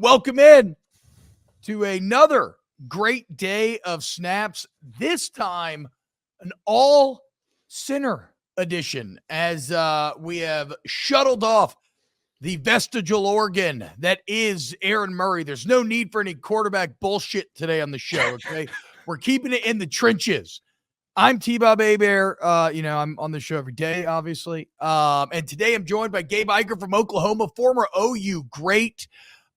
Welcome in to another great day of snaps. This time, an all sinner edition as we have shuttled off the vestigial organ that is Aaron Murray. There's no need for any quarterback bullshit today on the show, okay? We're keeping it in the trenches. I'm TBob and Gabe Ikard. I'm on the show every day, obviously. And today I'm joined by Gabe Ikard from Oklahoma, former OU great.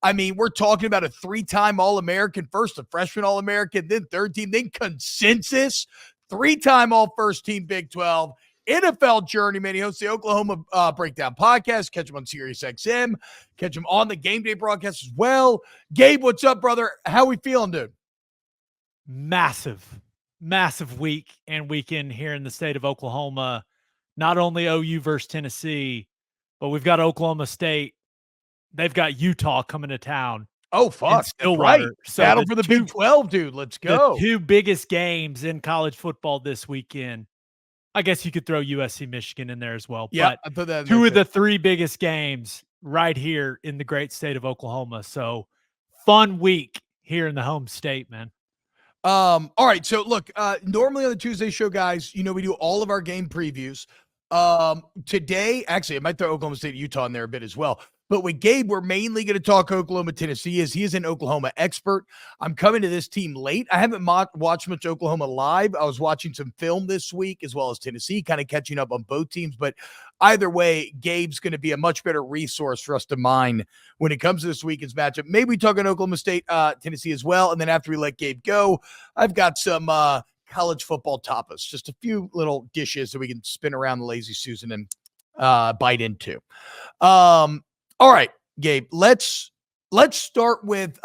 I mean, we're talking about a 3-time All-American, first a freshman All-American, then third team, then consensus, 3-time All-First Team Big 12, NFL journeyman. He hosts the Oklahoma Breakdown podcast. Catch him on SiriusXM. Catch him on the game day broadcast as well. Gabe, what's up, brother? How we feeling, dude? Massive week and weekend here in the state of Oklahoma. Not only OU versus Tennessee, but we've got Oklahoma State. They've got Utah coming to town. Oh, fuck. Stillwater. Right. So battle for the Big 12, dude. Let's go. The two biggest games in college football this weekend. I guess you could throw USC Michigan in there as well. Yeah, but I put that in two of the three biggest games right here in the great state of Oklahoma. So fun week here in the home state, man. All right. So look, normally on the Tuesday show, guys, we do all of our game previews. Today, actually, I might throw Oklahoma State and Utah in there a bit as well. But with Gabe, we're mainly going to talk Oklahoma, Tennessee, as he is an Oklahoma expert. I'm coming to this team late. I haven't watched much Oklahoma live. I was watching some film this week as well as Tennessee, kind of catching up on both teams. But either way, Gabe's going to be a much better resource for us to mine when it comes to this weekend's matchup. Maybe we talk on Oklahoma State, Tennessee as well. And then after we let Gabe go, I've got some college football tapas, just a few little dishes that we can spin around the lazy Susan and bite into. All right, Gabe, let's start with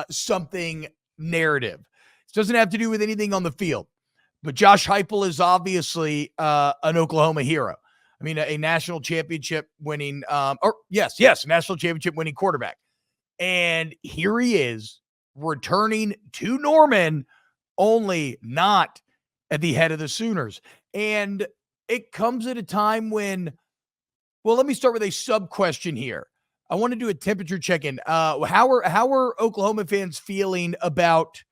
something narrative. It doesn't have to do with anything on the field, but Josh Heupel is obviously an Oklahoma hero. I mean, a national championship winning, national championship winning quarterback. And here he is returning to Norman, only not at the head of the Sooners. And it comes at a time when, well, let me start with a sub-question here. I want to do a temperature check-in. How are Oklahoma fans feeling about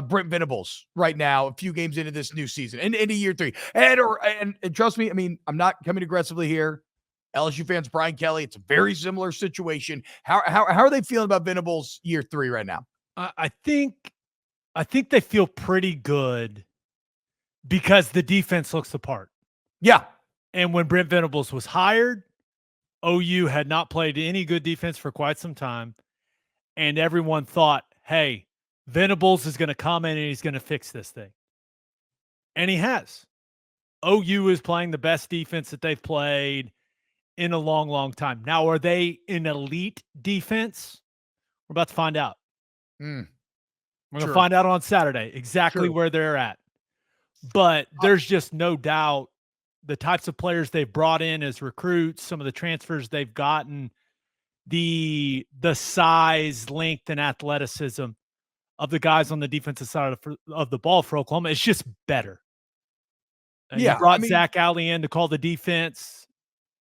Brent Venables right now, a few games into this new season, and into year 3? And trust me, I mean, I'm not coming aggressively here. LSU fans, Brian Kelly, it's a very similar situation. How are they feeling about Venables year 3 right now? I think they feel pretty good because the defense looks the part. Yeah. And when Brent Venables was hired, OU had not played any good defense for quite some time, and everyone thought, hey, Venables is going to come in and he's going to fix this thing. And he has. OU is playing the best defense that they've played in a long, long time. Now, are they an elite defense? We're about to find out. We're going to find out on Saturday exactly where they're at. But there's just no doubt the types of players they've brought in as recruits, some of the transfers they've gotten, the size, length, and athleticism of the guys on the defensive side of the ball for Oklahoma, it's just better. You brought Zach Alley in to call the defense.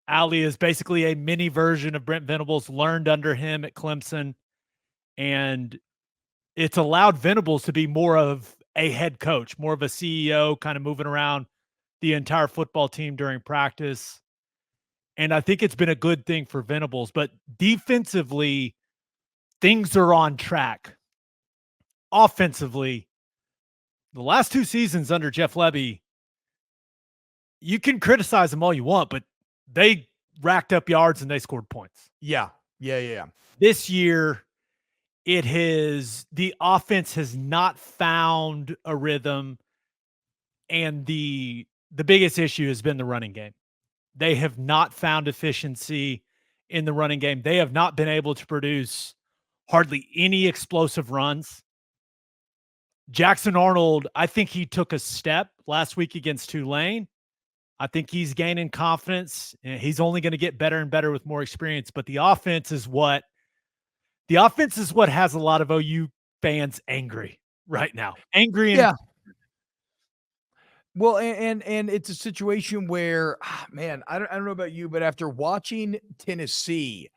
Alley is basically a mini version of Brent Venables, learned under him at Clemson. And it's allowed Venables to be more of a head coach, more of a CEO, kind of moving around the entire football team during practice. And I think it's been a good thing for Venables. But defensively, things are on track. Offensively, the last 2 seasons under Jeff Lebby, you can criticize them all you want, but they racked up yards and they scored points. Yeah. This year, the offense has not found a rhythm, and the biggest issue has been the running game. They have not found efficiency in the running game. They have not been able to produce hardly any explosive runs. Jackson Arnold, I think he took a step last week against Tulane. I think he's gaining confidence, and he's only going to get better and better with more experience. But the offense is what has a lot of OU fans angry right now. Angry. Yeah. Well, and it's a situation where, man, I don't know about you, but after watching Tennessee,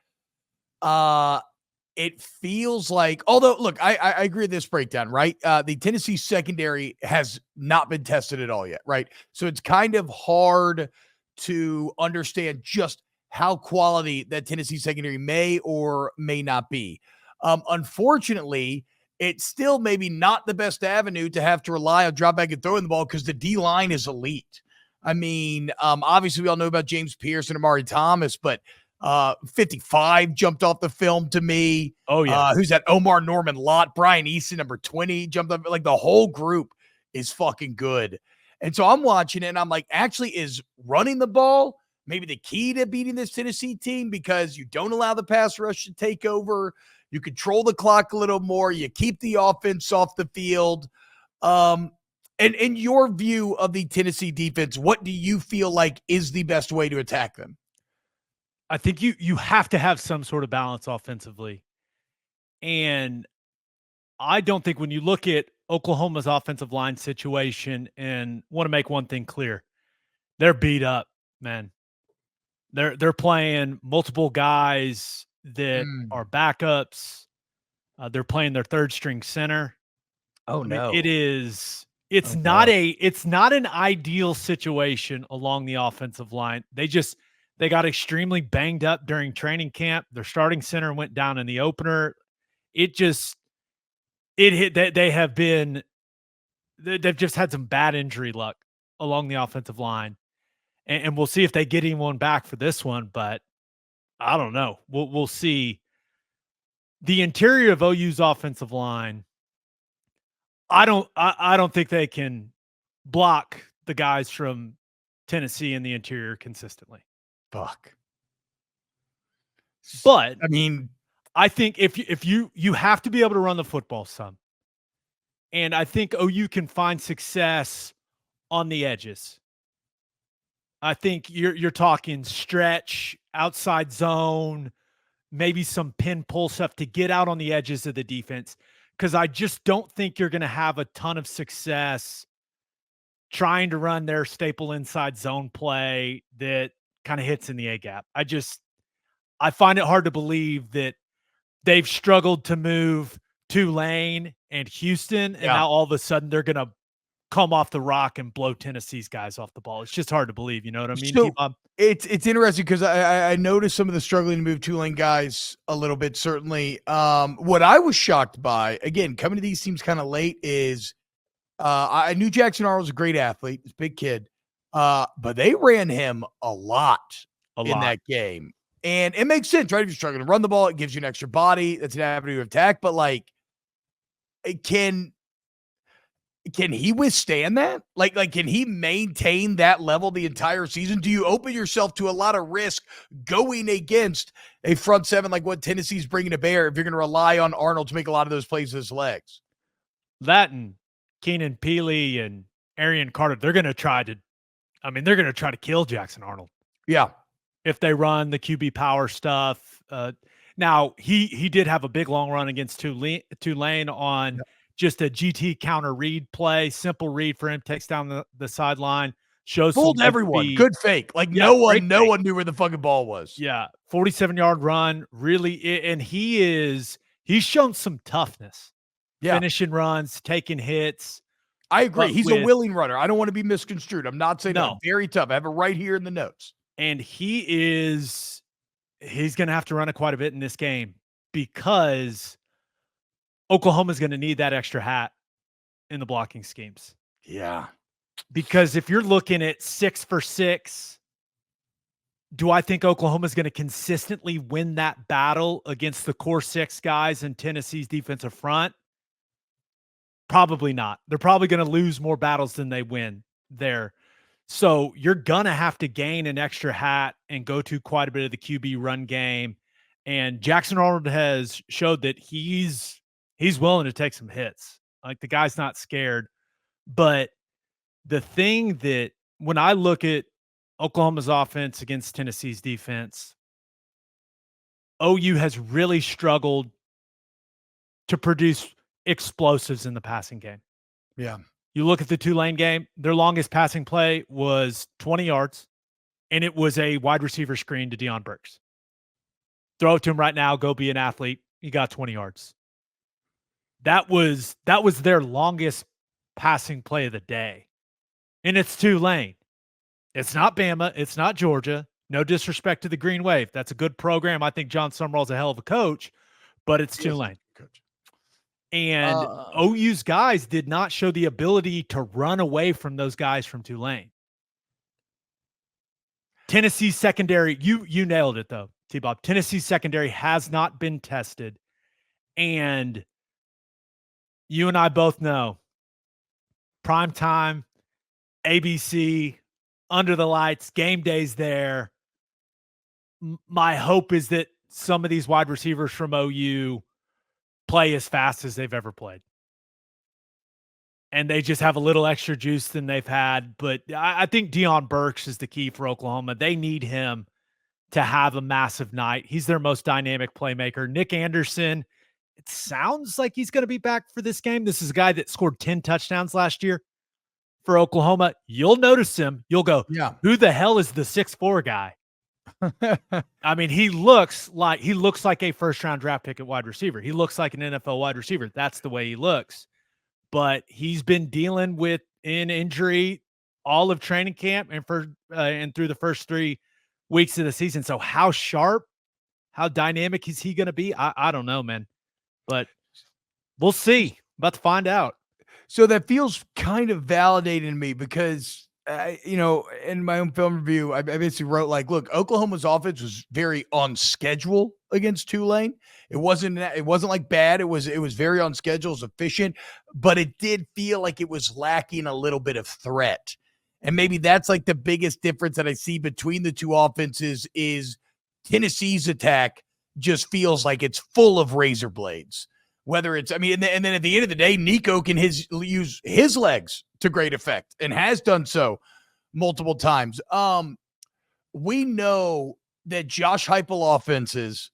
it feels like, although look, I agree with this breakdown, right? The Tennessee secondary has not been tested at all yet, right? So it's kind of hard to understand just how quality that Tennessee secondary may or may not be. Unfortunately, it's still maybe not the best avenue to have to rely on drop back and throwing the ball because the D line is elite. I mean, obviously we all know about James Pierce and Amari Thomas, but 55 jumped off the film to me. Oh, yeah. Who's that? Omar Norman Lott, Brian Easton, number 20, jumped up. Like the whole group is fucking good. And so I'm watching it and I'm like, actually, is running the ball maybe the key to beating this Tennessee team? Because you don't allow the pass rush to take over. You control the clock a little more. You keep the offense off the field. And in your view of the Tennessee defense, what do you feel like is the best way to attack them? I think you have to have some sort of balance offensively. And I don't think when you look at Oklahoma's offensive line situation, and want to make one thing clear, they're beat up, man. They're playing multiple guys that are backups. They're playing their third string center. Oh I mean, no. it's not an ideal situation along the offensive line. They got extremely banged up during training camp. Their starting center went down in the opener. They've just had some bad injury luck along the offensive line. And we'll see if they get anyone back for this one, but I don't know. We'll see. The interior of OU's offensive line, I don't think they can block the guys from Tennessee in the interior consistently. Fuck. But I mean, I think if you have to be able to run the football some. And I think OU can find success on the edges. I think you're talking stretch, outside zone, maybe some pin pull stuff to get out on the edges of the defense. Because I just don't think you're going to have a ton of success trying to run their staple inside zone play that kind of hits in the A gap. I find it hard to believe that they've struggled to move Tulane and Houston, and now all of a sudden they're going to come off the rock and blow Tennessee's guys off the ball. It's just hard to believe. You know what I mean? So it's interesting because I noticed some of the struggling to move Tulane guys a little bit, certainly. What I was shocked by, again, coming to these teams kind of late is I knew Jackson Arnold was a great athlete. He's a big kid. But they ran him a lot in that game. And it makes sense, right? If you're struggling to run the ball, it gives you an extra body. That's an avenue of attack. But, like, can he withstand that? Like, can he maintain that level the entire season? Do you open yourself to a lot of risk going against a front seven like what Tennessee's bringing to bear if you're going to rely on Arnold to make a lot of those plays with his legs? That and Keenan Peely and Arian Carter, they're going to try to kill Jackson Arnold. Yeah. If they run the QB power stuff. Now, he did have a big long run against Tulane on just a GT counter read play, simple read for him, takes down the sideline, shows fooled everyone. speed. Good fake. Like no one knew where the fucking ball was. Yeah, 47-yard run, really, and he's shown some toughness. Yeah. Finishing runs, taking hits. I agree. He's a willing runner. I don't want to be misconstrued. I'm not saying that. Very tough. I have it right here in the notes. And he's going to have to run it quite a bit in this game because Oklahoma's going to need that extra hat in the blocking schemes. Yeah. Because if you're looking at 6 for 6, do I think Oklahoma's going to consistently win that battle against the core 6 guys in Tennessee's defensive front? Probably not. They're probably going to lose more battles than they win there. So you're going to have to gain an extra hat and go to quite a bit of the QB run game. And Jackson Arnold has showed that he's willing to take some hits. Like, the guy's not scared. But the thing that when I look at Oklahoma's offense against Tennessee's defense, OU has really struggled to produce explosives in the passing game. Yeah. You look at the Tulane game, their longest passing play was 20 yards, and it was a wide receiver screen to Deion Burks. Throw it to him right now, go be an athlete, he got 20 yards. That was their longest passing play of the day. And it's Tulane. It's not Bama. It's not Georgia. No disrespect to the Green Wave. That's a good program. I think John Summerall's a hell of a coach, but it's Tulane. And OU's guys did not show the ability to run away from those guys from Tulane. Tennessee's secondary, you nailed it though, TBob. Tennessee's secondary has not been tested. And you and I both know prime time, ABC, under the lights, game days there. My hope is that some of these wide receivers from OU play as fast as they've ever played. And they just have a little extra juice than they've had. But I think Deion Burks is the key for Oklahoma. They need him to have a massive night. He's their most dynamic playmaker. Nick Anderson, it sounds like he's going to be back for this game. This is a guy that scored 10 touchdowns last year for Oklahoma. You'll notice him. You'll go, yeah, who the hell is the 6'4" guy? I mean, he looks like a first-round draft pick at wide receiver. He looks like an NFL wide receiver. That's the way he looks. But he's been dealing with an injury all of training camp and through the first 3 weeks of the season. So how sharp, how dynamic is he going to be? I don't know, man. But we'll see. About to find out. So that feels kind of validating to me because, in my own film review, I basically wrote like, look, Oklahoma's offense was very on schedule against Tulane. It wasn't like bad. It was very on schedule, it was efficient, but it did feel like it was lacking a little bit of threat. And maybe that's like the biggest difference that I see between the two offenses is Tennessee's attack just feels like it's full of razor blades. Whether it's, and then at the end of the day, Nico can use his legs to great effect and has done so multiple times. We know that Josh Heupel offenses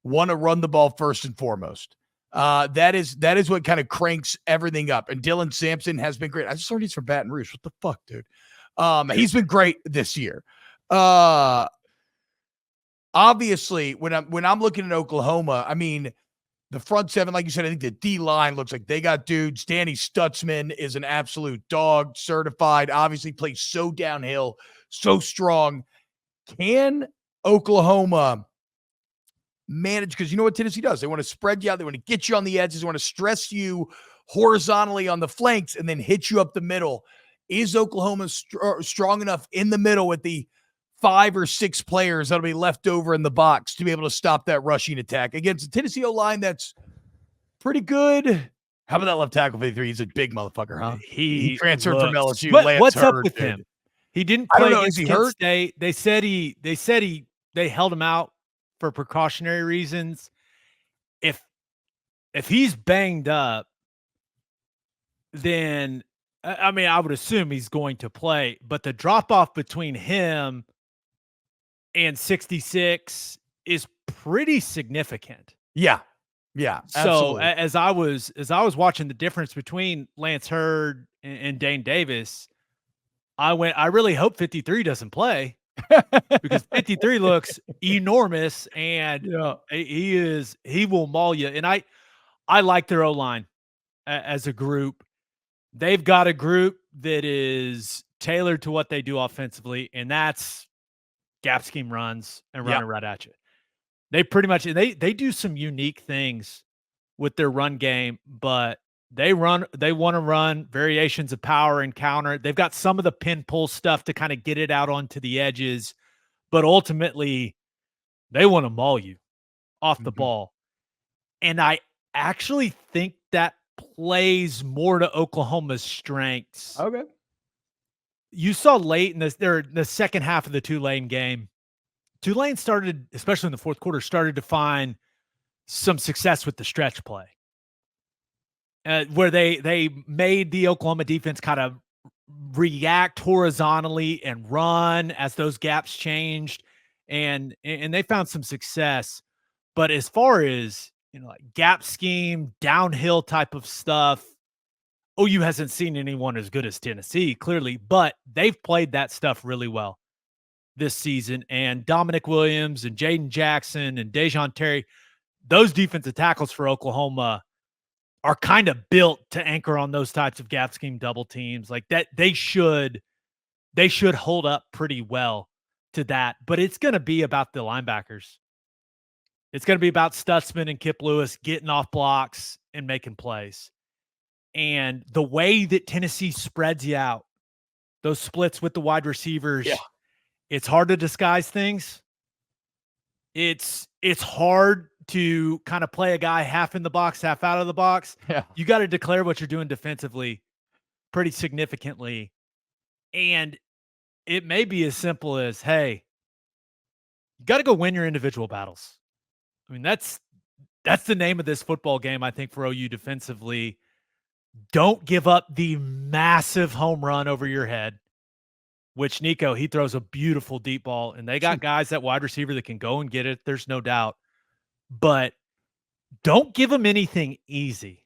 want to run the ball first and foremost. That is what kind of cranks everything up. And Dylan Sampson has been great. I just learned he's from Baton Rouge. What the fuck, dude? He's been great this year. Obviously, when I'm looking at Oklahoma, the front seven, like you said, I think the D-line looks like they got dudes. Danny Stutzman is an absolute dog, certified, obviously plays so downhill, so strong. Can Oklahoma manage? Because you know what Tennessee does? They want to spread you out. They want to get you on the edges. They want to stress you horizontally on the flanks and then hit you up the middle. Is Oklahoma strong enough in the middle with the 5 or 6 players that'll be left over in the box to be able to stop that rushing attack against a Tennessee O-line that's pretty good? How about that left tackle 53? He's a big motherfucker, huh? He transferred from LSU. What's up with him? He didn't play against Kent State. They said they held him out for precautionary reasons. If he's banged up, then I would assume he's going to play. But the drop off between him and 66 is pretty significant. Yeah. Absolutely. So as I was watching the difference between Lance Hurd and Dane Davis, I really hope 53 doesn't play because 53 looks enormous and he will maul you. And I like their O-line as a group. They've got a group that is tailored to what they do offensively, and that's gap scheme runs and running right at you. They pretty much they do some unique things with their run game, but they want to run variations of power and counter. They've got some of the pin pull stuff to kind of get it out onto the edges, but ultimately they want to maul you off the ball. And I actually think that plays more to Oklahoma's strengths. Okay. You saw late in the second half of the Tulane game, Tulane started, especially in the fourth quarter, started to find some success with the stretch play, where they made the Oklahoma defense kind of react horizontally and run as those gaps changed, and they found some success. But as far as like gap scheme, downhill type of stuff, OU hasn't seen anyone as good as Tennessee, clearly, but they've played that stuff really well this season. And Dominic Williams and Jaden Jackson and Dejon Terry, those defensive tackles for Oklahoma are kind of built to anchor on those types of gap scheme double teams. Like that, they should hold up pretty well to that. But it's going to be about the linebackers. It's going to be about Stutzman and Kip Lewis getting off blocks and making plays. And the way that Tennessee spreads you out, those splits with the wide receivers, it's hard to disguise things. It's hard to kind of play a guy half in the box, half out of the box. Yeah. You got to declare what you're doing defensively pretty significantly. And it may be as simple as, hey, you got to go win your individual battles. I mean, that's the name of this football game, I think, for OU defensively. Don't give up the massive home run over your head, which Nico, he throws a beautiful deep ball, and they got guys at wide receiver that can go and get it. There's no doubt. But don't give them anything easy.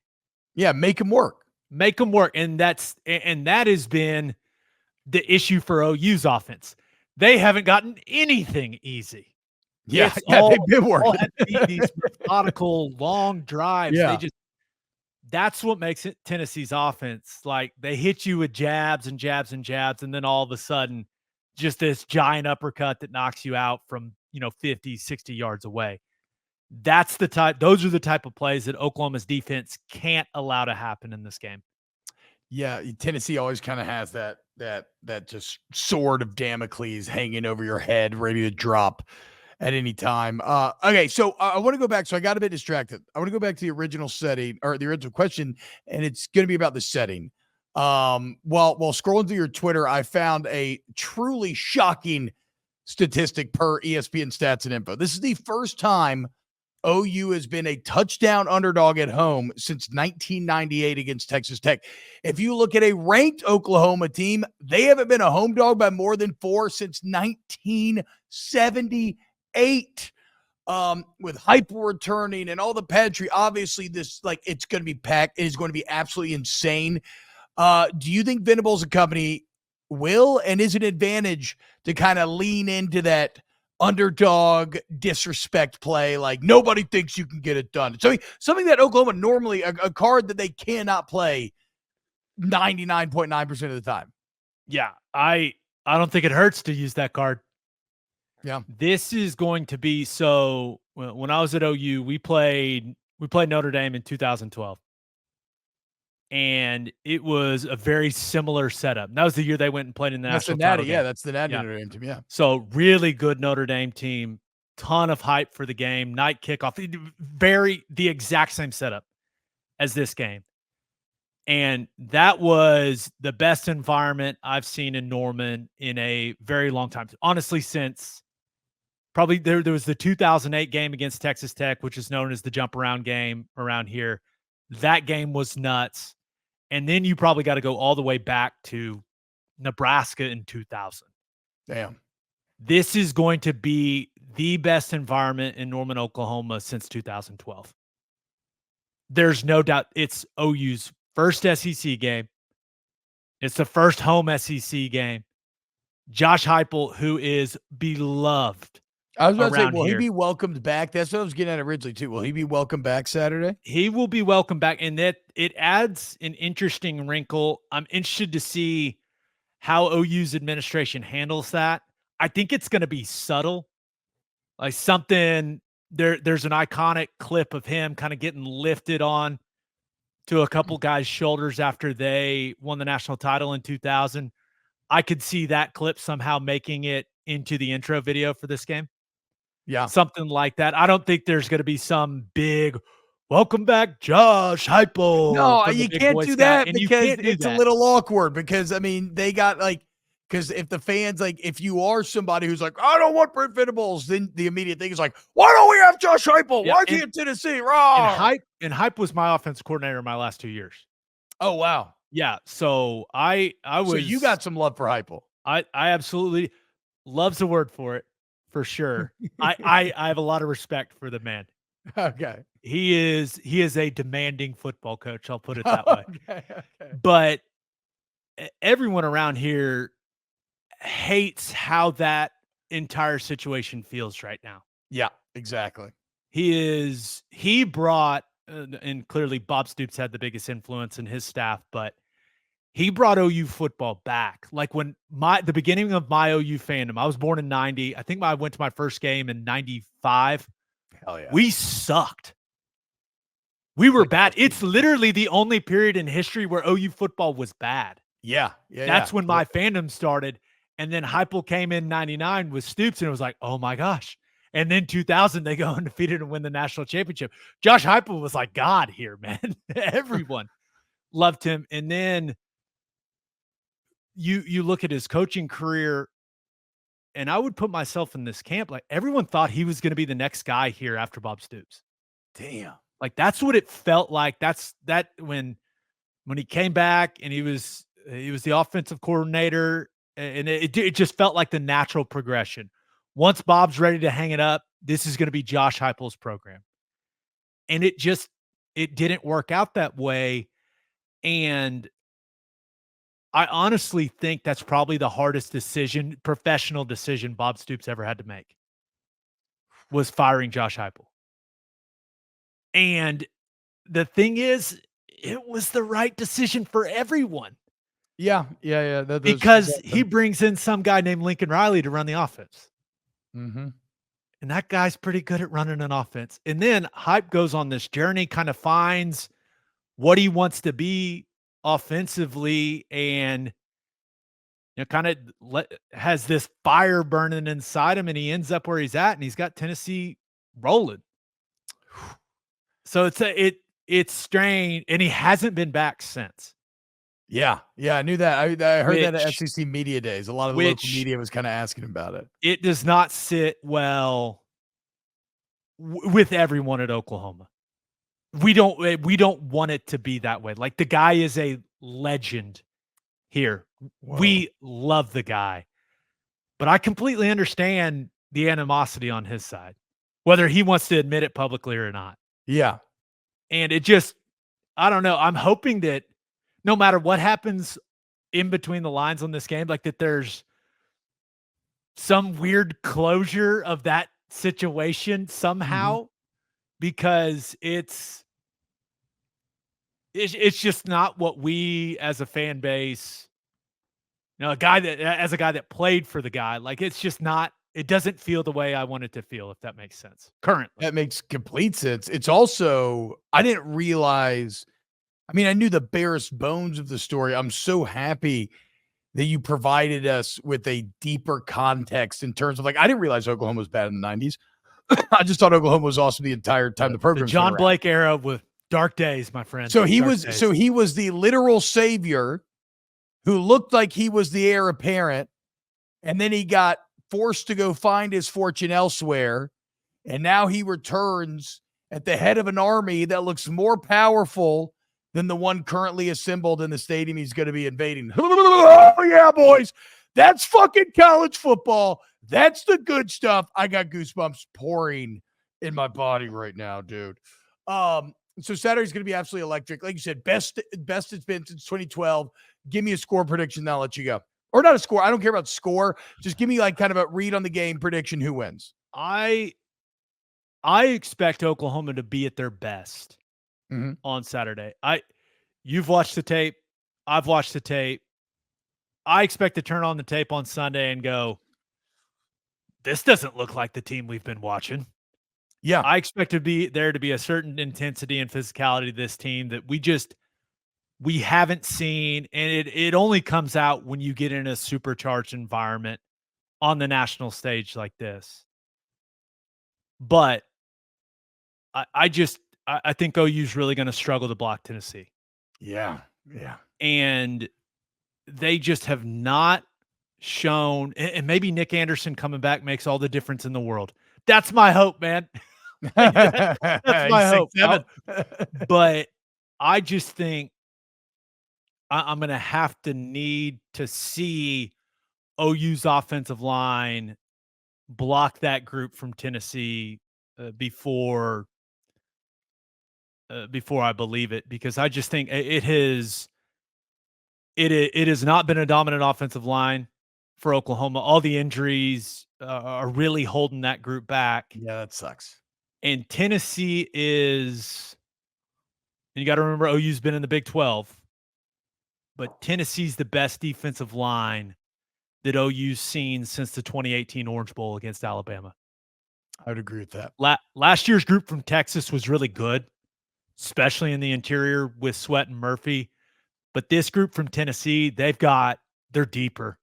Yeah, make them work. Make them work. And that has been the issue for OU's offense. They haven't gotten anything easy. Yeah, they've been working. These methodical long drives. Yeah. That's what makes it Tennessee's offense. Like, they hit you with jabs and jabs and jabs, and then all of a sudden, just this giant uppercut that knocks you out from, 50, 60 yards away. Those are the type of plays that Oklahoma's defense can't allow to happen in this game. Yeah, Tennessee always kind of has that just sword of Damocles hanging over your head, ready to drop at any time. Okay, so I want to go back. So I got a bit distracted. I want to go back to the original setting, or the original question, and it's going to be about the setting. While scrolling through your Twitter, I found a truly shocking statistic per ESPN Stats and Info. This is the first time OU has been a touchdown underdog at home since 1998 against Texas Tech. If you look at a ranked Oklahoma team, they haven't been a home dog by more than 4 since 1978. With Heupel returning and all the pantry, obviously it's going to be packed. It is going to be absolutely insane. Do you think Venables and company will, and is it an advantage to kind of lean into that underdog disrespect play? Like, nobody thinks you can get it done. So something that Oklahoma normally, a card that they cannot play 99.9% of the time. Yeah, I don't think it hurts to use that card. Yeah. This is going to be so. When I was at OU, we played Notre Dame in 2012. And it was a very similar setup. That was the year they went and played in the national title game. Yeah, that's the Natty Notre Dame team. Yeah. So really good Notre Dame team. Ton of hype for the game. Night kickoff. The exact same setup as this game. And that was the best environment I've seen in Norman in a very long time. Honestly, since probably there was the 2008 game against Texas Tech, which is known as the jump around game around here. That game was nuts. And then you probably got to go all the way back to Nebraska in 2000. Damn. This is going to be the best environment in Norman, Oklahoma since 2012. There's no doubt. It's OU's first SEC game. It's the first home SEC game. Josh Heupel, who is beloved. I was about to say, will he be welcomed back? That's what I was getting at originally, too. Will he be welcomed back Saturday? He will be welcomed back, and that it adds an interesting wrinkle. I'm interested to see how OU's administration handles that. I think it's going to be subtle. Like something, there's an iconic clip of him kind of getting lifted on to a couple guys' shoulders after they won the national title in 2000. I could see that clip somehow making it into the intro video for this game. Yeah. Something like that. I don't think there's going to be some big welcome back, Josh Heupel. No, you can't do that because it's a little awkward because, I mean, they got because if the fans, if you are somebody who's like, I don't want Brent Venables, then the immediate thing is like, why don't we have Josh Heupel? Yeah, why is he in Tennessee? Raw. And Heupel was my offensive coordinator in my last 2 years. Oh, wow. Yeah. So I was. So you got some love for Heupel. I absolutely love's the word for it. For sure. I have a lot of respect for the man. Okay. He is a demanding football coach. I'll put it that way. Okay. But everyone around here hates how that entire situation feels right now. Yeah, exactly. He brought, and clearly Bob Stoops had the biggest influence in his staff, but he brought OU football back. Like when the beginning of my OU fandom, I was born in 90. I think I went to my first game in 95. Hell yeah. We sucked. We were bad. It's literally the only period in history where OU football was bad. Yeah. That's when my fandom started. And then Heupel came in 99 with Stoops, and it was like, oh my gosh. And then 2000, they go undefeated and win the national championship. Josh Heupel was like God here, man. Everyone loved him. And then you look at his coaching career, and I would put myself in this camp. Like everyone thought he was going to be the next guy here after Bob Stoops. Damn. Like that's what it felt like. That's when he came back and he was the offensive coordinator, and it just felt like the natural progression. Once Bob's ready to hang it up, this is going to be Josh Heupel's program. And it didn't work out that way. And I honestly think that's probably the hardest professional decision Bob Stoops ever had to make, was firing Josh Heupel. And the thing is, it was the right decision for everyone. Yeah. Because he brings in some guy named Lincoln Riley to run the offense. Mm-hmm. And that guy's pretty good at running an offense. And then Hype goes on this journey, kind of finds what he wants to be offensively, and kind of has this fire burning inside him, and he ends up where he's at, and he's got Tennessee rolling. So it's strange, and he hasn't been back since. Yeah, I knew that. I heard that at SEC Media Days. A lot of the local media was kind of asking about it. It does not sit well with everyone at Oklahoma. We don't want it to be that way. Like the guy is a legend here. Whoa. We love the guy, but I completely understand the animosity on his side, whether he wants to admit it publicly or not. Yeah. And it just, I don't know. I'm hoping that no matter what happens in between the lines on this game, like that there's some weird closure of that situation somehow, because it's just not what we as a fan base, a guy that played for the guy, like it's just not, it doesn't feel the way I want it to feel, if that makes sense currently. That makes complete sense. It's also, I didn't realize, I mean, I knew the barest bones of the story. I'm so happy that you provided us with a deeper context in terms of, like, I didn't realize Oklahoma was bad in the 90s. I just thought Oklahoma was awesome the entire time the program. The John Blake era with dark days, my friend. So he was the literal savior who looked like he was the heir apparent, and then he got forced to go find his fortune elsewhere, and now he returns at the head of an army that looks more powerful than the one currently assembled in the stadium he's going to be invading. Oh, yeah, boys. That's fucking college football. That's the good stuff. I got goosebumps pouring in my body right now, dude. So Saturday's going to be absolutely electric. Like you said, best it's been since 2012. Give me a score prediction, then I'll let you go. Or not a score. I don't care about score. Just give me like kind of a read on the game prediction. Who wins? I expect Oklahoma to be at their best on Saturday. You've watched the tape. I've watched the tape. I expect to turn on the tape on Sunday and go, this doesn't look like the team we've been watching. Yeah. I expect to be a certain intensity and physicality to this team that we haven't seen. And it only comes out when you get in a supercharged environment on the national stage like this. But I think OU's really going to struggle to block Tennessee. Yeah. And they just have not shown, and maybe Nick Anderson coming back makes all the difference in the world. That's my hope, man. That's my hope. But I just think I'm going to have to need to see OU's offensive line block that group from Tennessee before I believe it, because I just think it has not been a dominant offensive line for Oklahoma. All the injuries are really holding that group back. Yeah, that sucks. And Tennessee is, and you got to remember OU's been in the Big 12, but Tennessee's the best defensive line that OU's seen since the 2018 Orange Bowl against Alabama. I would agree with that. Last year's group from Texas was really good, especially in the interior with Sweat and Murphy. But this group from Tennessee, they're deeper.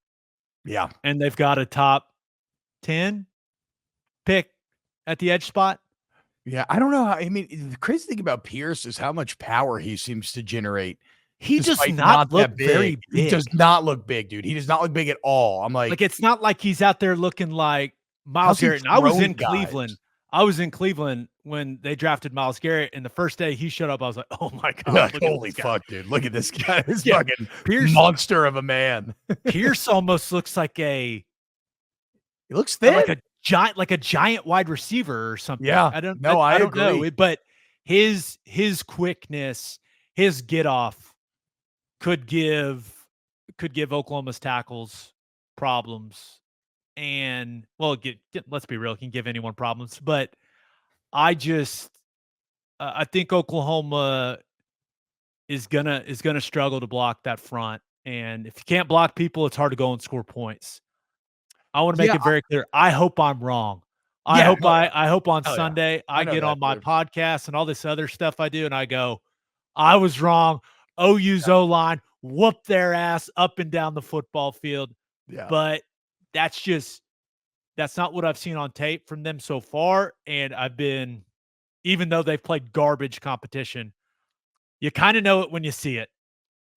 Yeah. And they've got a top 10 pick at the edge spot. Yeah. I don't know how, I mean, the crazy thing about Pierce is how much power he seems to generate. He does not look very big. He does not look big, dude. He does not look big at all. I'm like it's not like he's out there looking like Myles Garrett. And I was in Cleveland. I was in Cleveland when they drafted Myles Garrett, and the first day he showed up, I was like, "Oh my god, like, holy fuck, dude! Look at this guy, this fucking Pierce, monster of a man." Pierce almost looks like he looks thin, like a giant wide receiver or something. Yeah, I don't agree. know, but his quickness, his get off could give Oklahoma's tackles problems. And let's be real, it can give anyone problems. But I think Oklahoma is gonna struggle to block that front. And if you can't block people, it's hard to go and score points. I want to make it very clear. I hope I'm wrong. I hope on Sunday I get on my podcast and all this other stuff I do, and I go, I was wrong. OU's O-line whooped their ass up and down the football field. Yeah. But that's not what I've seen on tape from them so far. And even though they've played garbage competition, you kind of know it when you see it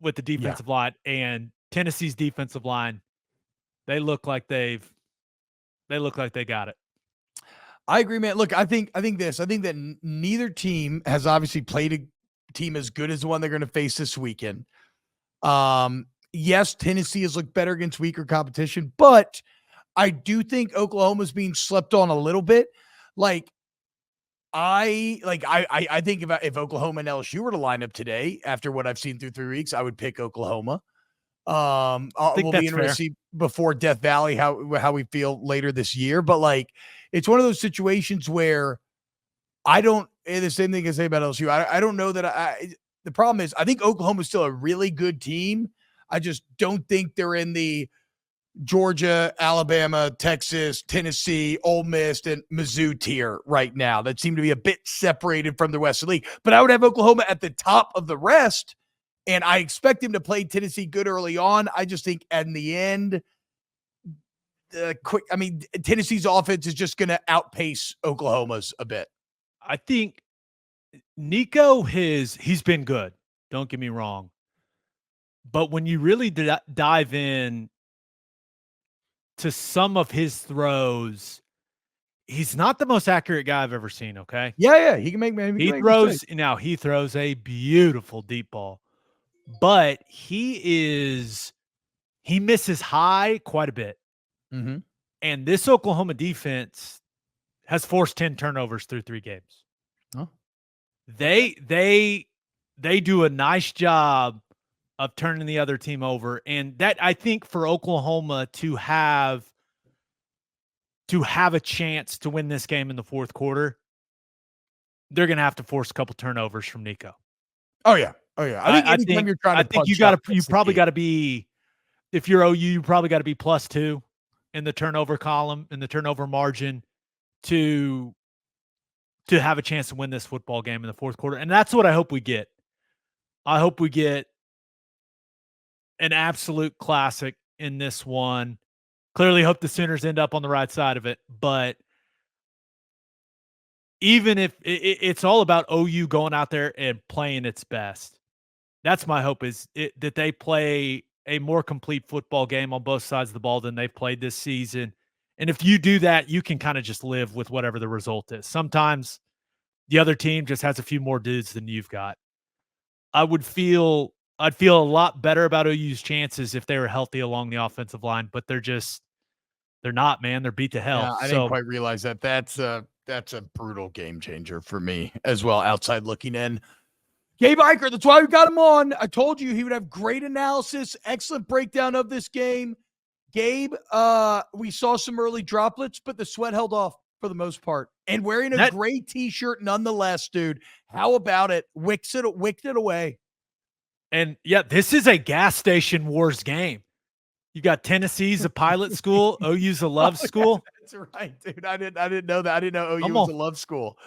with the defensive line. And Tennessee's defensive line, they look like they got it. I agree, man. Look, I think that neither team has obviously played a team as good as the one they're going to face this weekend. Yes, Tennessee has looked better against weaker competition, but I do think Oklahoma's being slept on a little bit. I think if Oklahoma and LSU were to line up today, after what I've seen through 3 weeks, I would pick Oklahoma. We'll be interested to see before Death Valley how we feel later this year. But it's one of those situations where the same thing I say about LSU. I don't know that the problem is I think Oklahoma's still a really good team. I just don't think they're in the Georgia, Alabama, Texas, Tennessee, Ole Miss, and Mizzou tier right now that seem to be a bit separated from the Western League. But I would have Oklahoma at the top of the rest, and I expect him to play Tennessee good early on. I just think in the end, Tennessee's offense is just going to outpace Oklahoma's a bit. I think Nico he's been good. Don't get me wrong. But when you really dive in to some of his throws, he's not the most accurate guy I've ever seen. Okay. Yeah. He can make, man. He throws a beautiful deep ball, but he misses high quite a bit. Mm-hmm. And this Oklahoma defense has forced 10 turnovers through 3 games. Oh. They do a nice job of turning the other team over. And that, I think, for Oklahoma to have a chance to win this game in the fourth quarter, they're going to have to force a couple turnovers from Nico. Oh yeah. I think you're trying to you probably got to be, if you're OU, you probably got to be +2 in the turnover column, in the turnover margin to have a chance to win this football game in the fourth quarter. And that's what I hope we get. I hope we get an absolute classic in this one. Clearly hope the Sooners end up on the right side of it. But even if it's all about OU going out there and playing its best, that's my hope, is that they play a more complete football game on both sides of the ball than they've played this season. And if you do that, you can kind of just live with whatever the result is. Sometimes the other team just has a few more dudes than you've got. I'd feel a lot better about OU's chances if they were healthy along the offensive line, but they're not, man. They're beat to hell. Yeah, I didn't quite realize that. That's a brutal game changer for me as well, outside looking in. Gabe Ikard, that's why we got him on. I told you he would have great analysis, excellent breakdown of this game. Gabe, we saw some early droplets, but the sweat held off. for the most part, and wearing a That gray T-shirt nonetheless, dude. How about it? Wicked it away. and yeah, this is a gas station wars game. You got Tennessee's a pilot school, OU's a love school. That's right, dude. I didn't know that. I didn't know OU Come was on. a love school.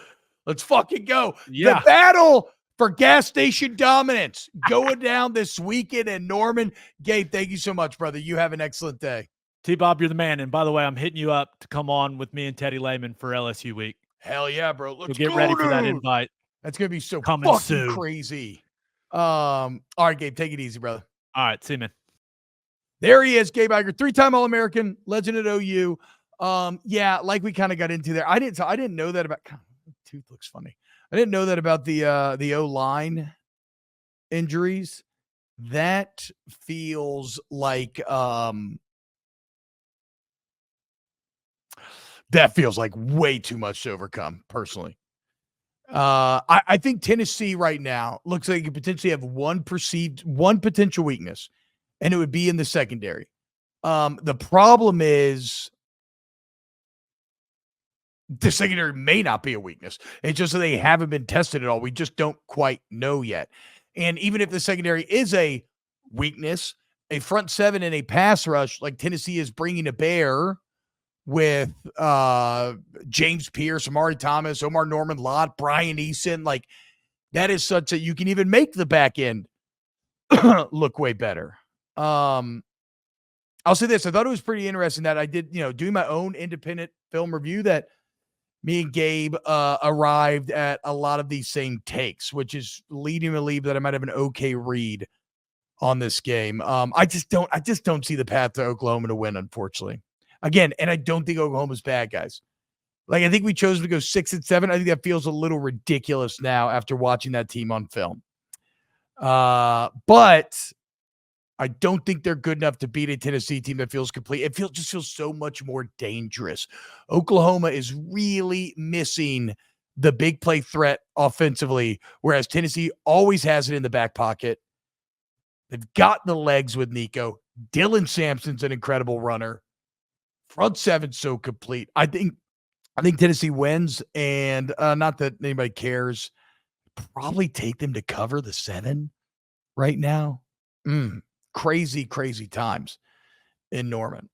Let's fucking go. The Yeah. battle for gas station dominance going down this weekend in Norman. Gabe, thank you so much, brother. You have an excellent day. T-Bob, you're the man. And by the way, I'm hitting you up to come on with me and Teddy Lehman for LSU week. Hell yeah, bro. So Let's get go, ready for that dude. invite. That's gonna be so Coming fucking soon. crazy. All right, Gabe, take it easy, brother. All right, see you, man. There he is, Gabe Ikard, 3-time All-American, legend at OU. Yeah, like we kind of got into there. I didn't know that about. God, my tooth looks funny. I didn't know that about the O-line injuries. That feels like way too much to overcome, personally. I think Tennessee right now looks like it could potentially have one potential weakness, and it would be in the secondary. The problem is the secondary may not be a weakness. It's just that they haven't been tested at all. We just don't quite know yet. And even if the secondary is a weakness, a front seven and a pass rush like Tennessee is bringing to bear with James Pierce, Amari Thomas, Omar Norman, Lott, Brian Eason, like that is such that you can even make the back end look way better. I'll say this. I thought it was pretty interesting that I did, doing my own independent film review, that me and Gabe arrived at a lot of these same takes, which is leading me to believe that I might have an okay read on this game. I just don't see the path to Oklahoma to win, unfortunately. Again, and I don't think Oklahoma's bad, guys. Like, I think we chose to go 6-7. I think that feels a little ridiculous now after watching that team on film. But I don't think they're good enough to beat a Tennessee team that feels complete. It just feels so much more dangerous. Oklahoma is really missing the big play threat offensively, whereas Tennessee always has it in the back pocket. They've got the legs with Nico. Dylan Sampson's an incredible runner. Front seven so complete. I think Tennessee wins, and not that anybody cares. Probably take them to cover the 7 right now. Crazy times in Norman.